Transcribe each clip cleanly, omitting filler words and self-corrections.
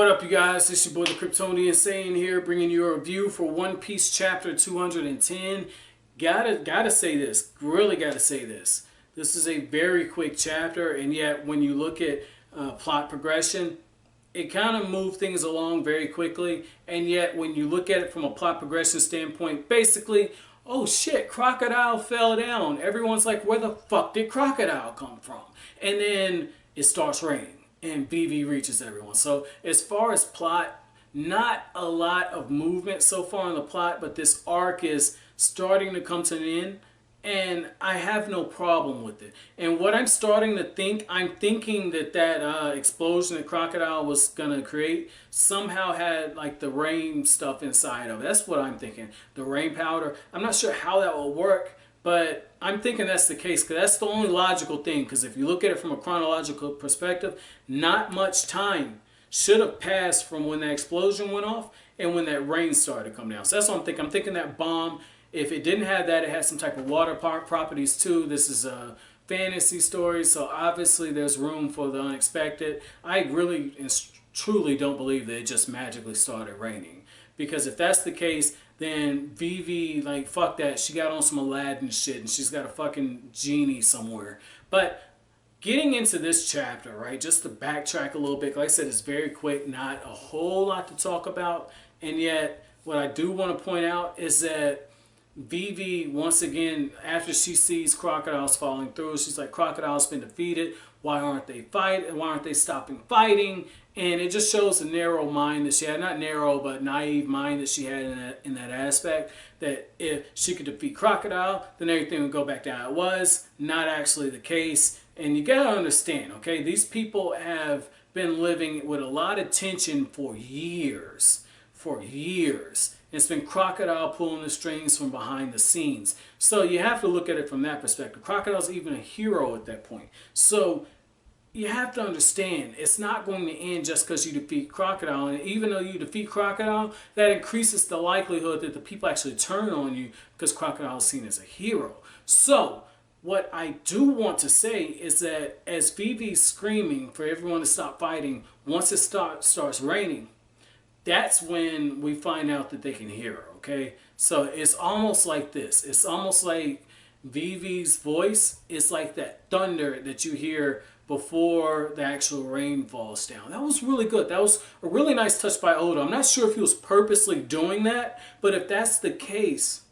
What up, you guys? It's your boy the Kryptonian saying here, bringing you a review for One Piece chapter 210. Gotta say this, really gotta say this. This is a very quick chapter, and yet when you look at plot progression, it kind of moved things along very quickly. And yet when you look at it from a plot progression standpoint, basically, oh shit, Crocodile fell down. Everyone's like, where the fuck did Crocodile come from? And then it starts raining and Vivi reaches everyone. So as far as plot, not a lot of movement so far in the plot, but this arc is starting to come to an end, and I have no problem with it. And what I'm starting to think, I'm thinking that that explosion that Crocodile was going to create somehow had like the rain stuff inside of it. That's what I'm thinking. The rain powder. I'm not sure how that will work, but I'm thinking that's the case, because that's the only logical thing. Because if you look at it from a chronological perspective, not much time should have passed from when that explosion went off and when that rain started to come down. So that's what I'm thinking. I'm thinking that bomb, if it didn't have that, it had some type of water properties too. This is a fantasy story, so obviously there's room for the unexpected. I really and truly don't believe that it just magically started raining. Because if that's the case, then Vivi, like, fuck that. She got on some Aladdin shit and she's got a fucking genie somewhere. But getting into this chapter, right, just to backtrack a little bit, like I said, it's very quick, not a whole lot to talk about. And yet, what I do want to point out is that Vivi, once again, after she sees Crocodile's falling through, she's like, Crocodile's been defeated. Why aren't they fighting? Why aren't they stopping fighting? And it just shows the narrow mind that she had. Not narrow, but naive mind that she had in that aspect. That if she could defeat Crocodile, then everything would go back to how it was. Not actually the case. And you gotta understand, okay? These people have been living with a lot of tension for years. For years. It's been Crocodile pulling the strings from behind the scenes. So you have to look at it from that perspective. Crocodile's even a hero at that point. So you have to understand, it's not going to end just because you defeat Crocodile. And even though you defeat Crocodile, that increases the likelihood that the people actually turn on you because Crocodile is seen as a hero. So what I do want to say is that as Vivi's screaming for everyone to stop fighting, once it starts raining, that's when we find out that they can hear her, okay? So it's almost like this. It's almost like Vivi's voice is like that thunder that you hear before the actual rain falls down. That was really good. That was a really nice touch by Oda. I'm not sure if he was purposely doing that, but if that's the case,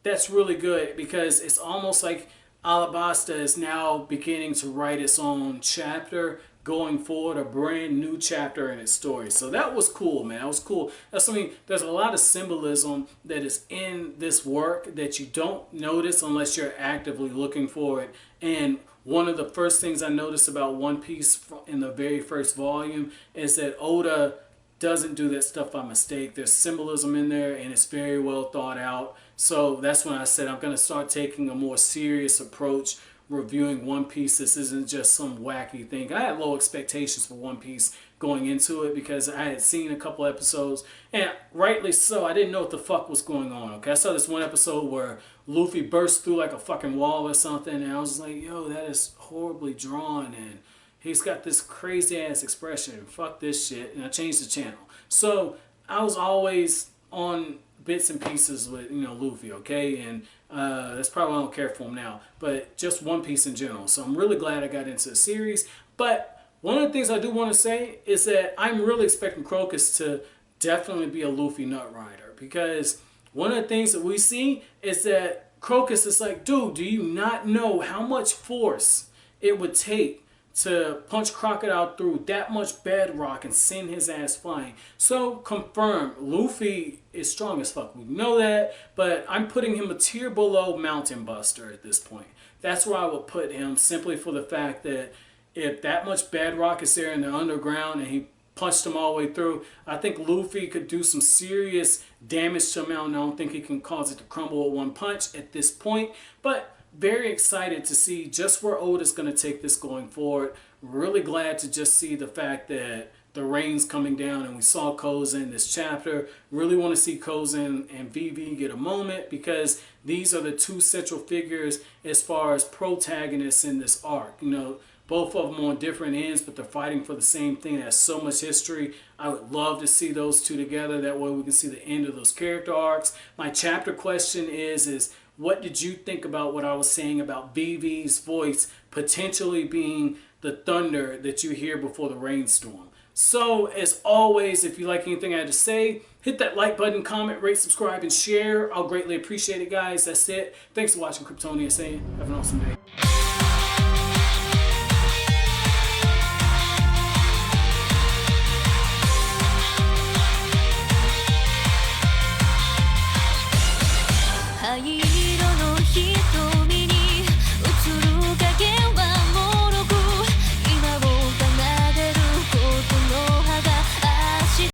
that's really good, because it's almost like Alabasta is now beginning to write its own chapter going forward, a brand new chapter in its story. So that was cool, man. That was cool. That's something, there's a lot of symbolism that is in this work that you don't notice unless you're actively looking for it. And one of the first things I noticed about One Piece in the very first volume is that Oda doesn't do that stuff by mistake. There's symbolism in there and it's very well thought out. So that's when I said I'm going to start taking a more serious approach reviewing One Piece. This isn't just some wacky thing. I had low expectations for One Piece going into it because I had seen a couple episodes, and rightly so, I didn't know what the fuck was going on. Okay, I saw this one episode where Luffy burst through like a fucking wall or something, and I was like, yo, that is horribly drawn, and he's got this crazy ass expression. Fuck this shit. And I changed the channel. So I was always on bits and pieces with, you know, Luffy, okay? And that's probably why I don't care for him now. But just One Piece in general. So I'm really glad I got into the series. But one of the things I do want to say is that I'm really expecting Crocus to definitely be a Luffy nut rider. Because one of the things that we see is that Crocus is like, dude, do you not know how much force it would take to punch Crocodile through that much bedrock and send his ass flying? So confirmed, Luffy is strong as fuck. We know that, but I'm putting him a tier below Mountain Buster at this point. That's where I would put him, simply for the fact that if that much bedrock is there in the underground and he punched him all the way through, I think Luffy could do some serious damage to him. I don't think he can cause it to crumble with one punch at this point, but very excited to see just where Oda's going to take this going forward. Really glad to just see the fact that the rain's coming down and we saw Koza in this chapter. Really want to see Koza and Vivi get a moment, because these are the two central figures as far as protagonists in this arc. You know, Both of them on different ends, but they're fighting for the same thing. That has so much history. I would love to see those two together. That way we can see the end of those character arcs. My chapter question is what did you think about what I was saying about Vivi's voice potentially being the thunder that you hear before the rainstorm? So, as always, if you like anything I had to say, hit that like button, comment, rate, subscribe, and share. I'll greatly appreciate it, guys. That's it. Thanks for watching Kryptonian Saying. Have an awesome day.